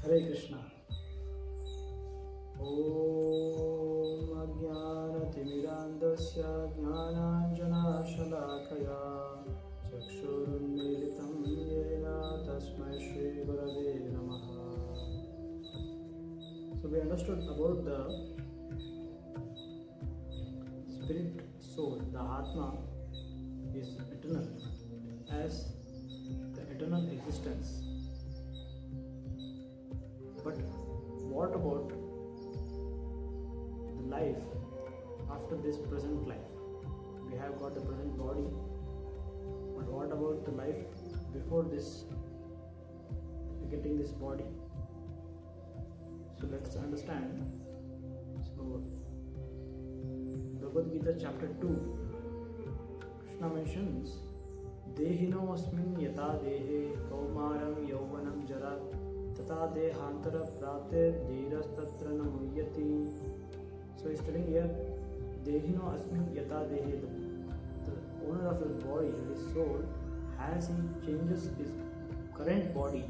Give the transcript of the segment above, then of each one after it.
Hare Krishna. Om Ajnanatirmirandasya Jnananjanashalakaya Chakshurunmilitam Yena Tasmai Shri Gurave Namaha. So we understood about the spirit soul, the Atma is eternal as the eternal existence. But what about the life after this present life? We have got the present body, but what about the life before this, getting this body? So let's understand. So Bhagavad Gita chapter 2, Krishna mentions Dehino asmin yata dehe kaumaram yauvanam jara Tata dehantara prapte dhirastatra namuyati. So he's telling here, Dehino asmin yata dehe, the owner of his body, his soul, as he changes his current body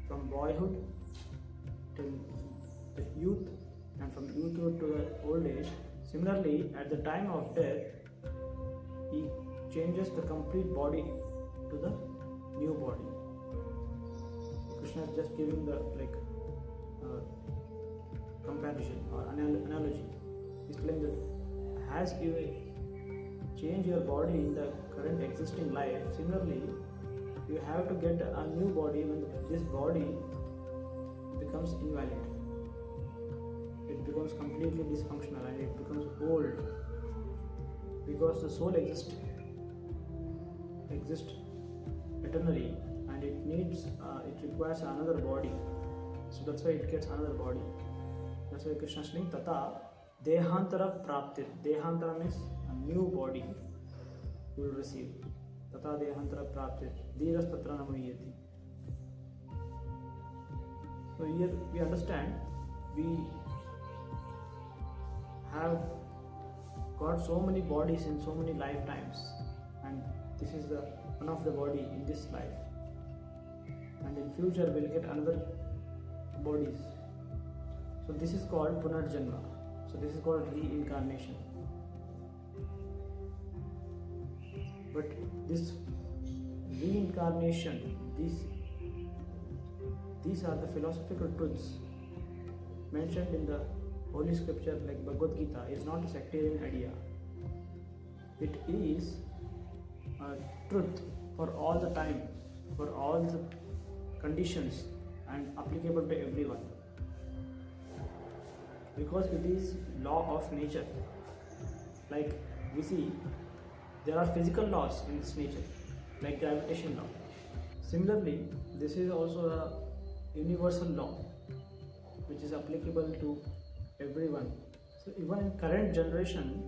from boyhood till the youth and from youthhood to the old age. Similarly, at the time of death, he changes the complete body to the new body. Krishna is just giving the comparison or analogy. He's telling that as you change your body in the current existing life, similarly you have to get a new body when this body becomes invalid. It becomes completely dysfunctional and it becomes old, because the soul exists eternally, and it requires another body. So that's why it gets another body. That's why Krishna is saying Tata Dehantara Praptir. Dehantara means a new body you will receive. Tata Dehantara Praptir Dhiras Tatra Namayati. So here we understand we have got so many bodies in so many lifetimes, and this is the one of the body in this life. And in future we'll get another bodies. So this is called Punarjanma. So this is called reincarnation. But this reincarnation, these are the philosophical truths mentioned in the Holy Scripture like Bhagavad Gita. Is not a sectarian idea. It is a truth for all the time, for all the conditions, and applicable to everyone, because it is law of nature. Like we see, there are physical laws in this nature, like gravitation law. Similarly, this is also a universal law which is applicable to everyone. So even in current generation,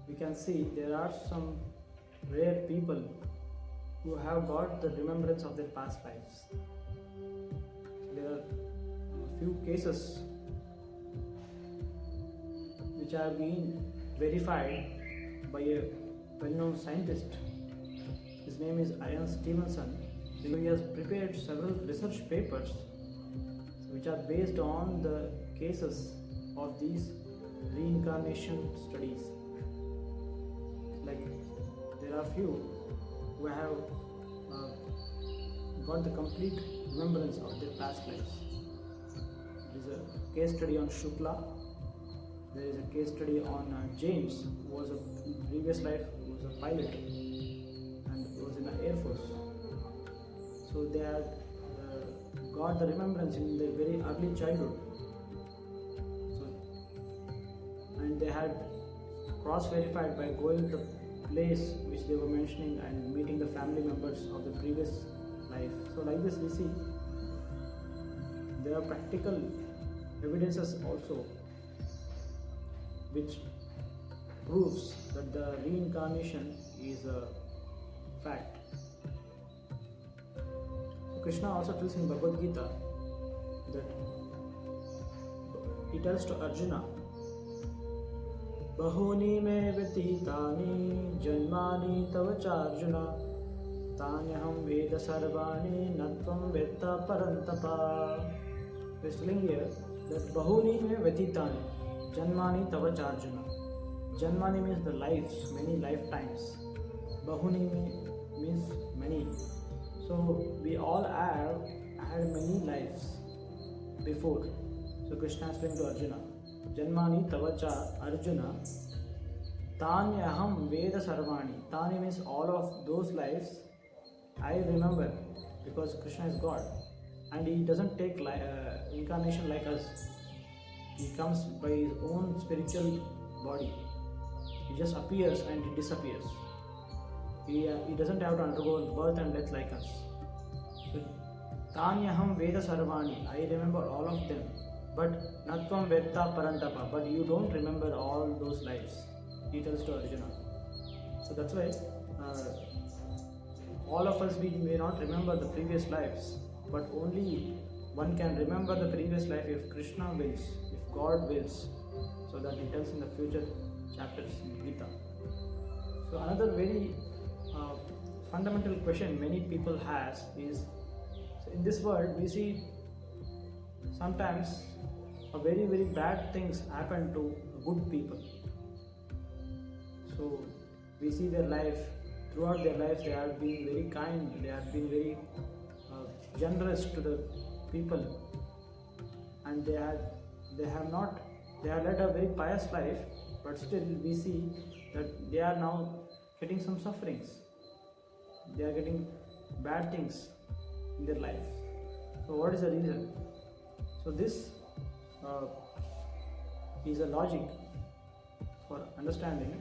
we can see there are some rare people who have got the remembrance of their past lives. There are a few cases which have been verified by a well-known scientist. His name is Ian Stevenson. He has prepared several research papers which are based on the cases of these reincarnation studies. Like there are few who have got the complete remembrance of their past lives. There is a case study on Shukla. There is a case study on James, who was in previous life who was a pilot and was in the Air Force. So they had got the remembrance in their very early childhood. So, and they had cross-verified by going to the place which they were mentioning and meeting the family members of the previous life. So like this we see there are practical evidences also which proves that the reincarnation is a fact. Krishna also tells in Bhagavad Gita that he tells to Arjuna, Bahuni me vyatitani janmani tava charjuna tanyaham veda sarvani natvam vetta parantapa. He is telling here that Bahuni me vyatitani janmani tava charjuna. Janmani means the lives, many lifetimes. Bahuni means many. So we all have had many lives before. So Krishna is saying to Arjuna, Janmani tavacha Arjuna Tanyaham Veda Sarvani. Tani means all of those lives I remember, because Krishna is God and he doesn't take incarnation like us. He comes by his own spiritual body. He just appears and he disappears. He doesn't have to undergo birth and death like us. So, Tanyaham Veda Sarvani, I remember all of them. But Natvam Vetta Parantapa, but you don't remember all those lives. He tells to Arjuna. So that's why all of us, we may not remember the previous lives, but only one can remember the previous life if Krishna wills, if God wills. So that he tells in the future chapters in Gita. So another very fundamental question many people has is, so in this world we see sometimes very very bad things happen to good people. So we see their life, throughout their life they have been very kind, they have been very generous to the people, and they have led a very pious life, but still we see that they are now getting some sufferings. They are getting bad things in their life. So what is the reason? So this is a logic for understanding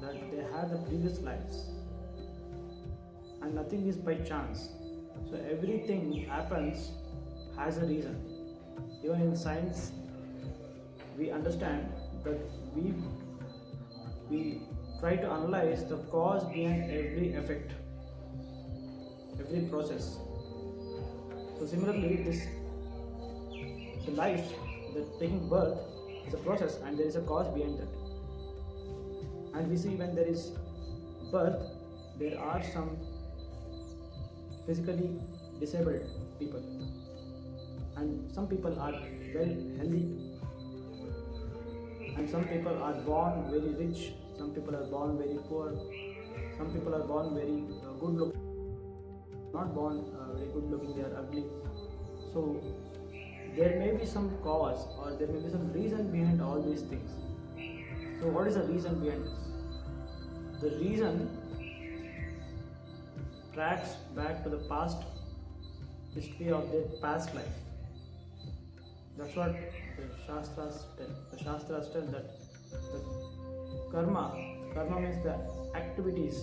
that they had the previous lives and nothing is by chance. So everything happens has a reason. Even in science we understand that we try to analyze the cause behind every effect, every process. So similarly, the life, the taking birth is a process and there is a cause behind that. And we see when there is birth, there are some physically disabled people, and some people are well healthy, and some people are born very rich, some people are born very poor, some people are born very good looking, not born very good looking, they are ugly. So there may be some cause or there may be some reason behind all these things. So what is the reason behind this? The reason tracks back to the past history of their past life. That's what the Shastras tell. The Shastras tell that the karma means the activities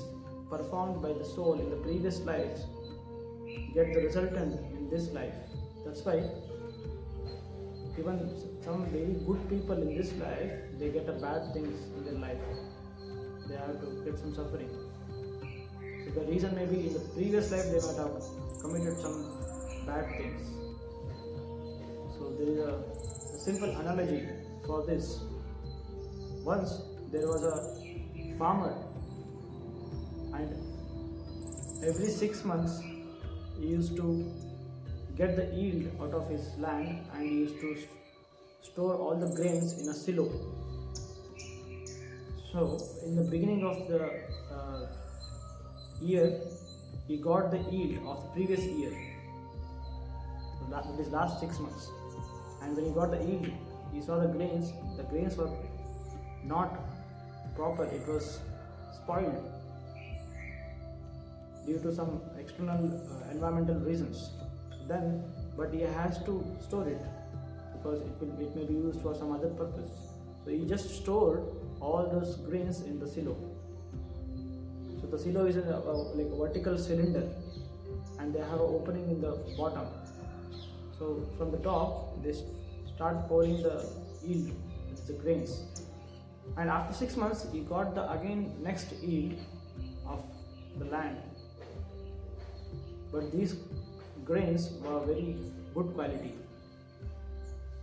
performed by the soul in the previous lives get the resultant in this life. That's why even some very good people in this life, they get a bad things in their life. They have to get some suffering. So the reason may be in the previous life they might have committed some bad things. So there is a simple analogy for this. Once there was a farmer, and every 6 months he used to get the yield out of his land and he used to store all the grains in a silo. So in the beginning of the year, he got the yield of the previous year, this last 6 months. And when he got the yield, he saw the grains were not proper, it was spoiled due to some external environmental reasons. But he has to store it because it may be used for some other purpose. So he just stored all those grains in the silo. So the silo is like a vertical cylinder, and they have an opening in the bottom. So from the top they start pouring the yield, the grains. And after 6 months, he got the again next yield of the land. But these grains were very good quality.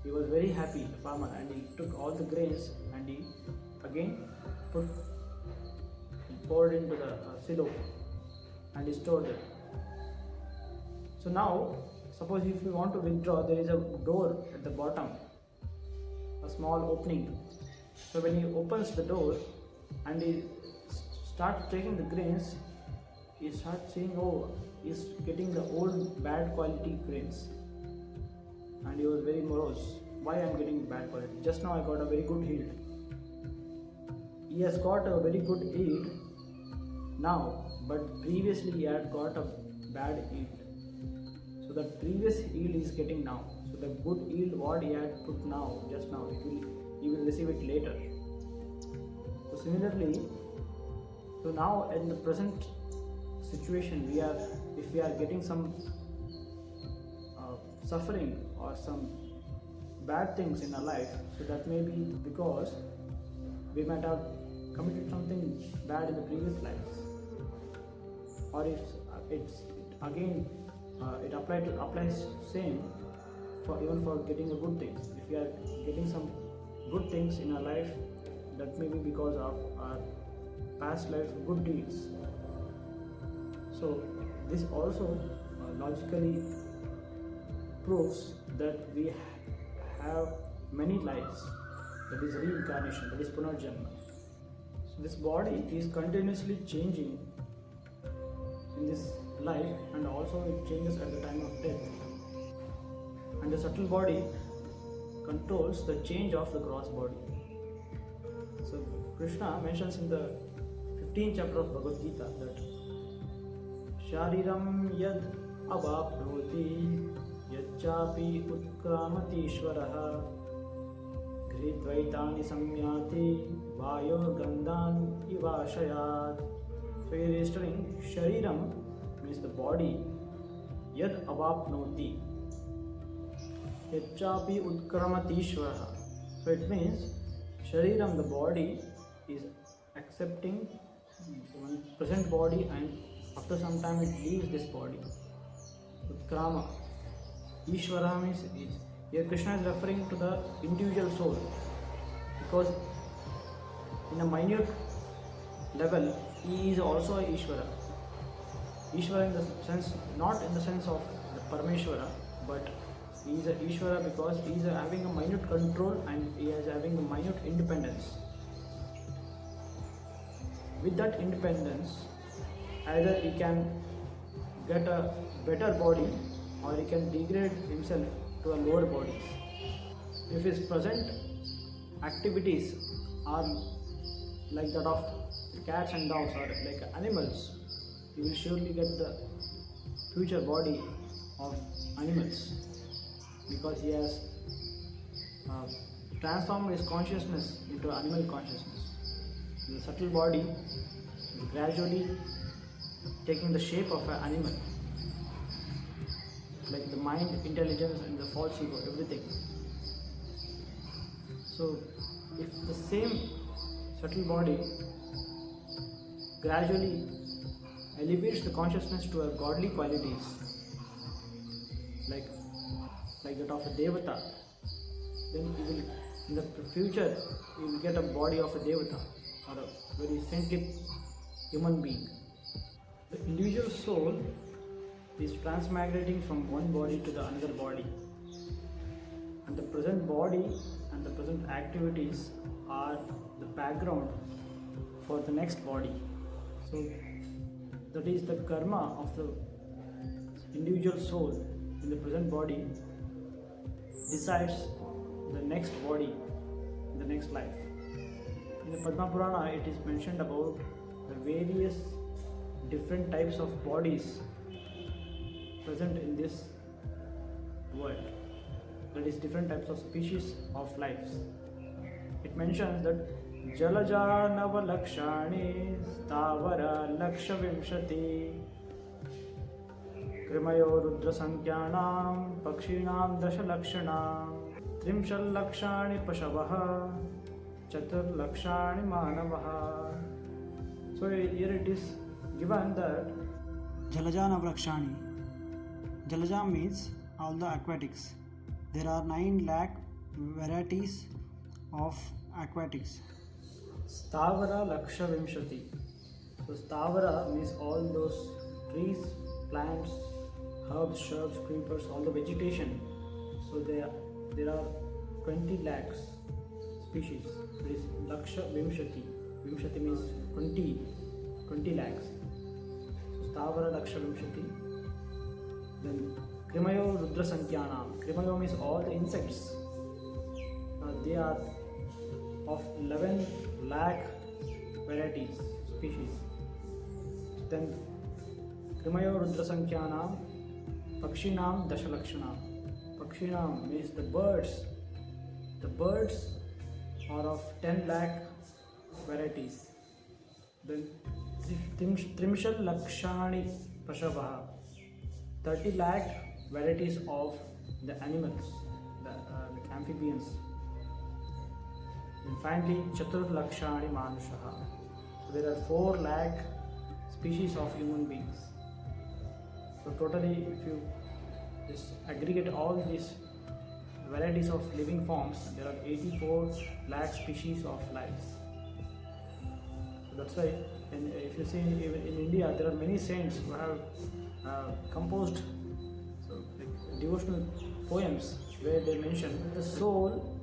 He was very happy, the farmer, and he took all the grains and he again poured into the silo and he stored it. So now, suppose if you want to withdraw, there is a door at the bottom, a small opening. So when he opens the door and he starts taking the grains, he starts saying, oh, he's getting the old bad quality grains. And he was very morose. Why I am getting bad quality? Just now I got a very good yield. He has got a very good yield now, but previously he had got a bad yield. So the previous yield is getting now. So the good yield what he had put now, just now, he will receive it later. So similarly, so now in the present situation, if we are getting some suffering or some bad things in our life, so that may be because we might have committed something bad in the previous lives, or if it applies same for even for getting the good things. If we are getting some good things in our life, that may be because of our past life good deeds. So this also logically proves that we have many lives, that is reincarnation, that is punarjanma. So this body is continuously changing in this life, and also it changes at the time of death. And the subtle body controls the change of the gross body. So Krishna mentions in the 15th chapter of Bhagavad Gita that Shariram yad avapnoti yacchapi utkramati ishvaraha gritvaitani samyati vayo gandhan ivashayat. So he is telling Shariram means the body, yad avapnoti yacchapi utkramati ishvaraha. So it means Shariram, the body, is accepting one present body, and after some time it leaves this body. Utkrama. Ishvara means here Krishna is referring to the individual soul, because in a minute level he is also a Ishvara. Ishvara in the sense, not in the sense of the Parameshwara, but he is a Ishvara because he is having a minute control and he is having a minute independence. With that independence, either he can get a better body or he can degrade himself to a lower body. If his present activities are like that of cats and dogs or like animals, he will surely get the future body of animals, because he has transformed his consciousness into animal consciousness. The subtle body is gradually taking the shape of an animal, like the mind, intelligence and the false ego, everything. So if the same subtle body gradually elevates the consciousness to a godly qualities, like that of a devata, then he will, in the future, he will get a body of a devata or a very saintly human being. The individual soul is transmigrating from one body to the another body, and the present body and the present activities are the background for the next body. So that is the karma of the individual soul in the present body decides the next body in the next life. In the Padma Purana, it is mentioned about the various different types of bodies present in this world, that is different types of species of lives. It mentions that Jalaja Nava Lakshani Stavara Laksha Vimshati Krimayo Rudra Sankyanam Pakshinam Dasha Lakshanam त्रिंशल्लक्षाणि पशवः चतुर्लक्षाणि मानवः. So here it is given that Jalajana Vrakshani. Jalaja means all the aquatics. There are 9 lakh varieties of aquatics. Stavara Laksha Vimshati. So Stavara means all those trees, plants, herbs, shrubs, creepers, all the vegetation. So there are 20 lakhs species. There is Laksha Vimshati. Vimshati means 20 lakhs. So Stavara Laksha Vimshati. Then Krimayo Rudra Sankyanam. Krimayo means all the insects. They are of 11 lakh varieties, species. Then Krimayo Rudra Sankyanam Pakshinam Dashalakshanam. Pakshinam means the birds. The birds are of 10 lakh varieties. Then Trimshal Lakshani Pashavaha. 30 lakh varieties of the animals, like amphibians. And finally, Chatur Lakshani Manushaha. So there are 4 lakh species of human beings. So totally, if you just aggregate all these varieties of living forms, there are 84 lakh species of life. So that's why, and if you see in India, there are many saints who have composed like devotional poems where they mention the soul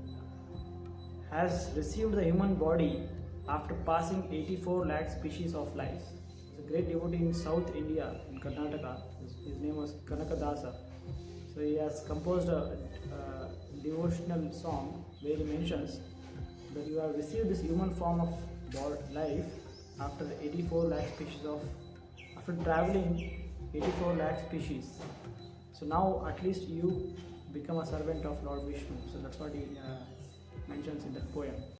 has received the human body after passing 84 lakh species of life. There's a great devotee in South India, in Karnataka. His name was Kanakadasa. So he has composed a devotional song where he mentions that you have received this human form of life after the 84 lakh species of, after traveling 84 lakh species. So now at least you become a servant of Lord Vishnu. So that's what he mentions in that poem.